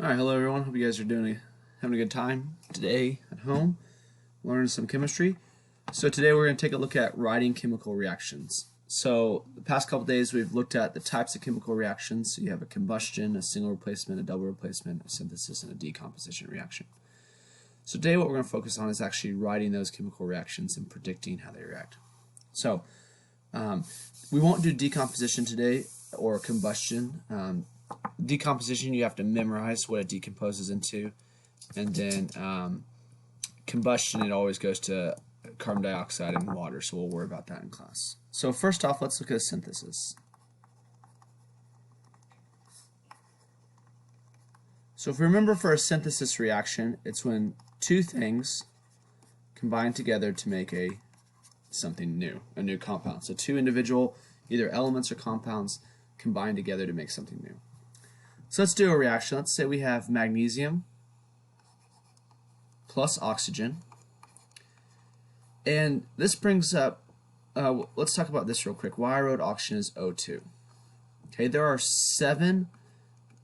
Alright, hello everyone. Hope you guys are having a good time today at home, learning some chemistry. So today we're going to take a look at writing chemical reactions. So the past couple days we've looked at the types of chemical reactions. So you have a combustion, a single replacement, a double replacement, a synthesis, and a decomposition reaction. So today what we're going to focus on is actually writing those chemical reactions and predicting how they react. So we won't do decomposition today or combustion. Decomposition, you have to memorize what it decomposes into, and then combustion, it always goes to carbon dioxide and water, so we'll worry about that in class. So first off, let's look at a synthesis. So if we remember, for a synthesis reaction, it's when two things combine together to make something new, a new compound. So two individual either elements or compounds combine together to make something new. So let's do a reaction. Let's say we have magnesium plus oxygen. And this brings up, let's talk about this real quick. Why I wrote oxygen is O2. Okay, there are 7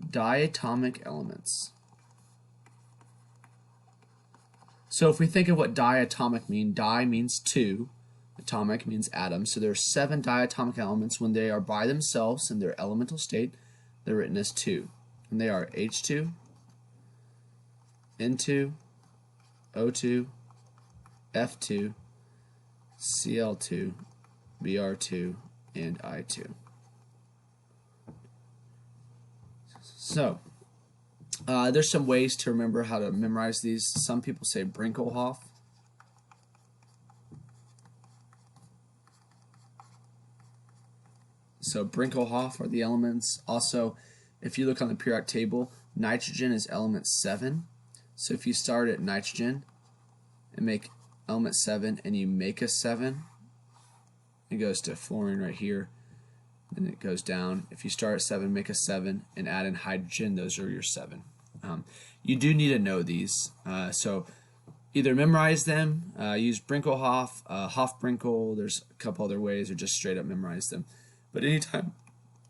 diatomic elements. So if we think of what diatomic means, di means 2, atomic means atom. So there are 7 diatomic elements. When they are by themselves in their elemental state, they're written as 2. And they are H2, N2, O2, F2, Cl2, Br2, and I2. So, there's some ways to remember how to memorize these. Some people say Brinkelhoff. So Brinkelhoff are the elements. Also, if you look on the periodic table, nitrogen is element 7. So if you start at nitrogen and make element 7 and you make a 7, it goes to fluorine right here, and it goes down. If you start at 7, make a 7, and add in hydrogen, those are your 7. You do need to know these. So either memorize them, use Brinkelhoff, Hoff-Brinkel, there's a couple other ways, or just straight up memorize them. But anytime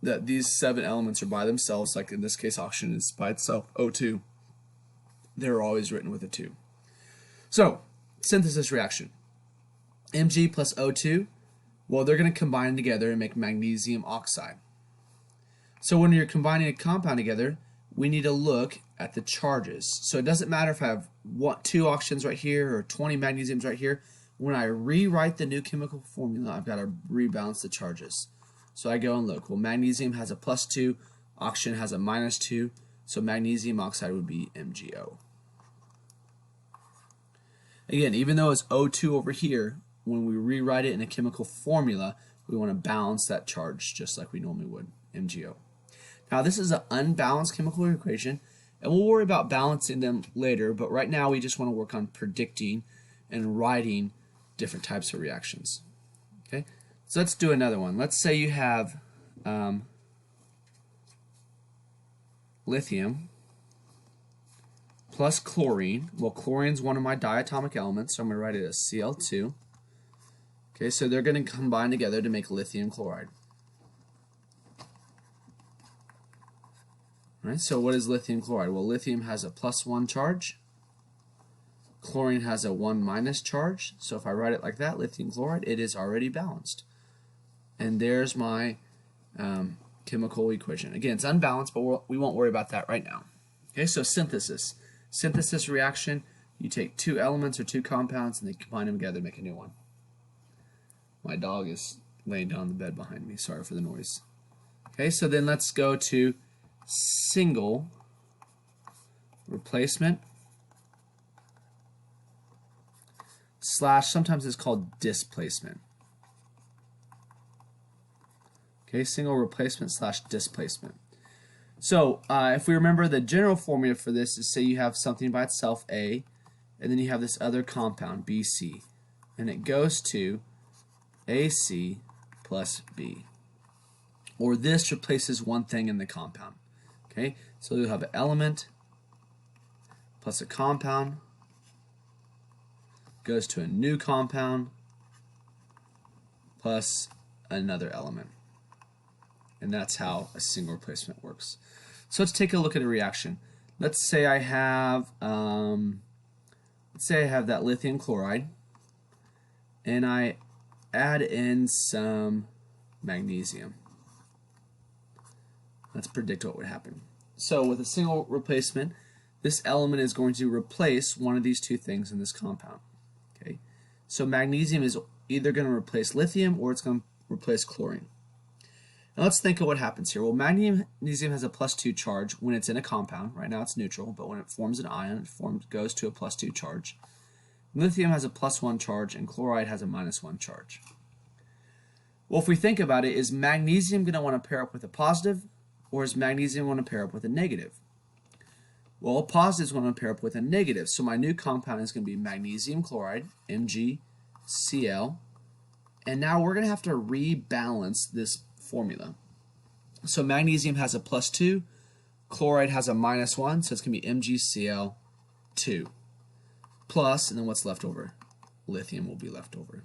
that these 7 elements are by themselves, like in this case oxygen is by itself, O2, they're always written with a 2. So, synthesis reaction. Mg plus O2, well, they're going to combine together and make magnesium oxide. So when you're combining a compound together, we need to look at the charges. So it doesn't matter if I have 2 oxygens right here or 20 magnesiums right here. When I rewrite the new chemical formula, I've got to rebalance the charges. So I go and look. Well, magnesium has a +2, oxygen has a -2, so magnesium oxide would be MgO. Again, even though it's O2 over here, when we rewrite it in a chemical formula, we want to balance that charge just like we normally would, MgO. Now this is an unbalanced chemical equation, and we'll worry about balancing them later, but right now we just want to work on predicting and writing different types of reactions. Okay? So let's do another one. Let's say you have lithium plus chlorine. Well, chlorine is one of my diatomic elements, so I'm going to write it as Cl2. Okay, so they're going to combine together to make lithium chloride. All right, so what is lithium chloride? Well, lithium has a +1 charge. Chlorine has a 1- charge. So if I write it like that, lithium chloride, it is already balanced. And there's my chemical equation. Again, it's unbalanced, but we won't worry about that right now. Okay, so synthesis. Synthesis reaction, you take 2 elements or 2 compounds and they combine them together to make a new one. My dog is laying down on the bed behind me. Sorry for the noise. Okay, so then let's go to single replacement / sometimes it's called displacement. Okay, single replacement / displacement. So if we remember, the general formula for this is, say you have something by itself, A, and then you have this other compound, BC, and it goes to AC plus B. Or this replaces one thing in the compound. Okay, so you'll have an element plus a compound goes to a new compound plus another element. And that's how a single replacement works. So let's take a look at a reaction. let's say I have that lithium chloride, and I add in some magnesium. Let's predict what would happen. So with a single replacement, this element is going to replace one of these two things in this compound. Okay, so magnesium is either going to replace lithium or it's going to replace chlorine. Now let's think of what happens here. Well, magnesium has a +2 charge when it's in a compound. Right now it's neutral, but when it forms an ion, it goes to a +2 charge. Lithium has a +1 charge, and chloride has a -1 charge. Well, if we think about it, is magnesium going to want to pair up with a positive, or is magnesium want to pair up with a negative? Well, a positive is going to pair up with a negative, so my new compound is going to be magnesium chloride, MgCl, and now we're going to have to rebalance this formula. So magnesium has a +2, chloride has a -1, so it's going to be MgCl2 plus, and then what's left over? Lithium will be left over.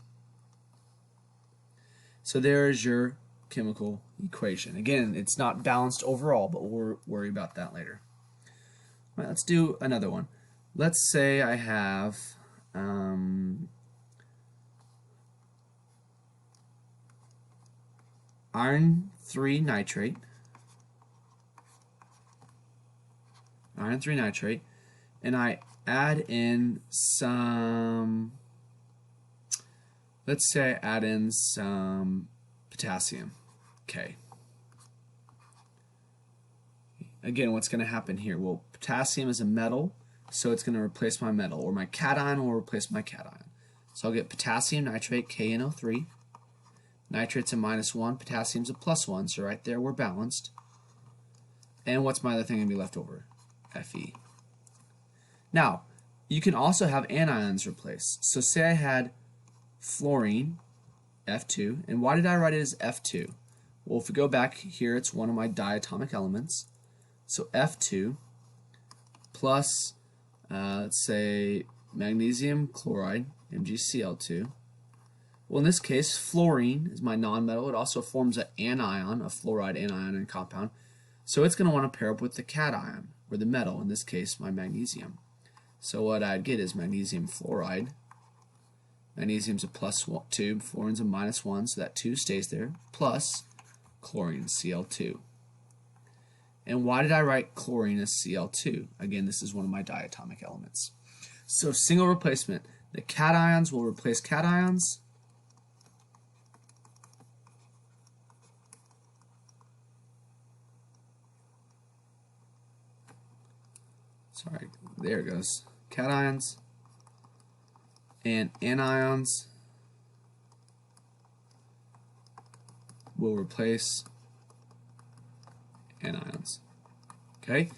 So there is your chemical equation. Again, it's not balanced overall, but we'll worry about that later. All right, let's do another one. Let's say I have iron 3 nitrate, and I add in some, let's say I add in some potassium. Okay. Again, what's going to happen here? Well, potassium is a metal, so it's going to replace my metal, or my cation will replace my cation. So I'll get potassium nitrate, KNO3. Nitrate's a -1, potassium's a +1, so right there we're balanced. And what's my other thing going to be left over? Fe. Now, you can also have anions replaced. So say I had fluorine, F2, and why did I write it as F2? Well, if we go back here, it's one of my diatomic elements. So F2 plus, let's say, magnesium chloride, MgCl2. Well, in this case, fluorine is my nonmetal. It also forms an anion, a fluoride anion in compound. So it's going to want to pair up with the cation, or the metal, in this case, my magnesium. So what I'd get is magnesium fluoride. Magnesium's a +2, fluorine's a -1, so that 2 stays there, plus chlorine, Cl2. And why did I write chlorine as Cl2? Again, this is one of my diatomic elements. So single replacement. The cations will replace cations. Sorry, there it goes. Cations and anions will replace anions. Okay?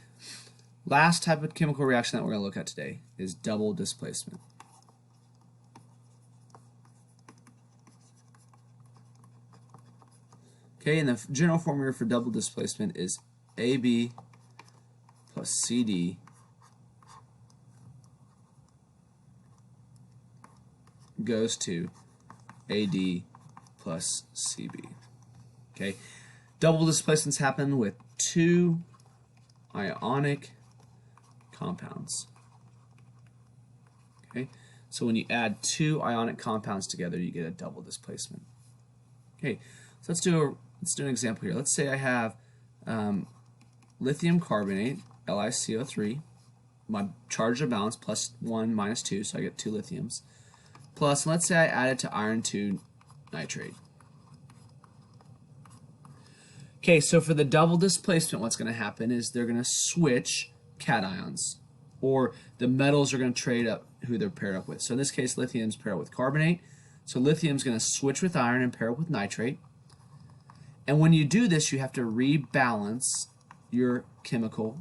Last type of chemical reaction that we're going to look at today is double displacement. Okay, and the general formula for double displacement is AB plus CD goes to AD plus CB. Okay, double displacements happen with two ionic compounds. Okay, so when you add two ionic compounds together, you get a double displacement. Okay, so let's do an example here. Let's say I have lithium carbonate, LiCO3. My charges are balanced, +1, -2, so I get 2 lithiums. Plus, let's say I add it to iron 2 nitrate. Okay, so for the double displacement, what's going to happen is they're going to switch cations, or the metals are going to trade up who they're paired up with. So in this case, lithium's paired up with carbonate. So lithium's going to switch with iron and pair up with nitrate. And when you do this, you have to rebalance your chemicals.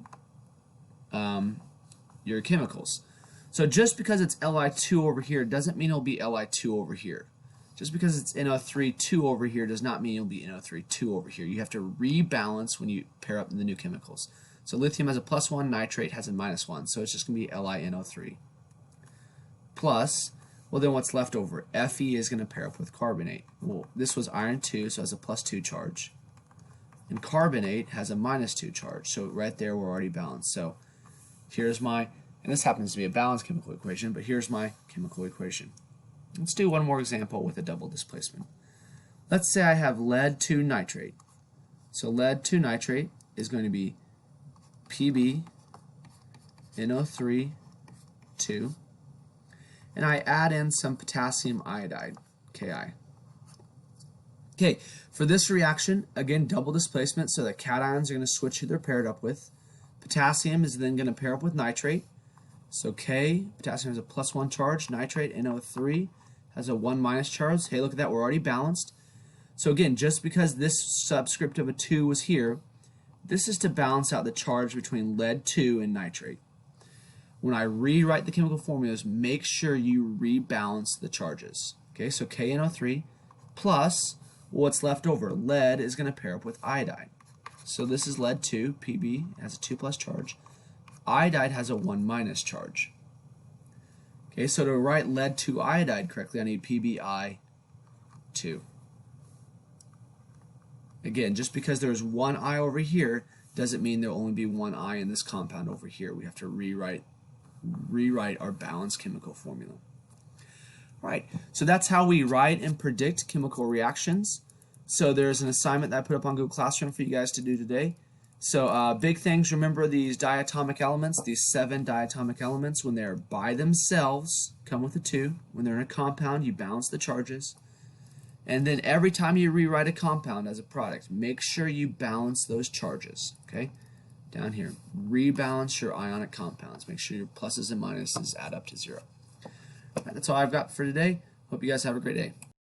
So just because it's Li2 over here doesn't mean it'll be Li2 over here. Just because it's NO3 2 over here does not mean it'll be NO3 2 over here. You have to rebalance when you pair up the new chemicals. So lithium has a +1, nitrate has a -1, so it's just going to be LiNO3. Plus, well then what's left over? Fe is going to pair up with carbonate. Well, this was iron 2, so it has a +2 charge. And carbonate has a -2 charge, so right there we're already balanced. So here's my, and this happens to be a balanced chemical equation, but here's my chemical equation. Let's do one more example with a double displacement. Let's say I have lead 2 nitrate. So lead 2 nitrate is going to be PbNO3 2, and I add in some potassium iodide, Ki. Okay, for this reaction, again, double displacement, so the cations are going to switch who they're paired up with. Potassium is then going to pair up with nitrate. So K, potassium has a +1 charge, nitrate, NO3, has a 1- charge. Hey, look at that, we're already balanced. So again, just because this subscript of a 2 was here, this is to balance out the charge between lead 2 and nitrate. When I rewrite the chemical formulas, make sure you rebalance the charges. Okay, so KNO3 plus what's left over. Lead is going to pair up with iodide. So this is lead 2, Pb, has a 2+ charge. Iodide has a 1- charge. Okay, so to write lead 2 iodide correctly, I need PbI2. Again, just because there's one I over here doesn't mean there'll only be one I in this compound over here. We have to rewrite our balanced chemical formula. All right, so that's how we write and predict chemical reactions. So there's an assignment that I put up on Google Classroom for you guys to do today. So big things, remember these diatomic elements, these 7 diatomic elements, when they're by themselves, come with a 2. When they're in a compound, you balance the charges. And then every time you rewrite a compound as a product, make sure you balance those charges, okay? Down here, rebalance your ionic compounds. Make sure your pluses and minuses add up to 0. All right, that's all I've got for today. Hope you guys have a great day.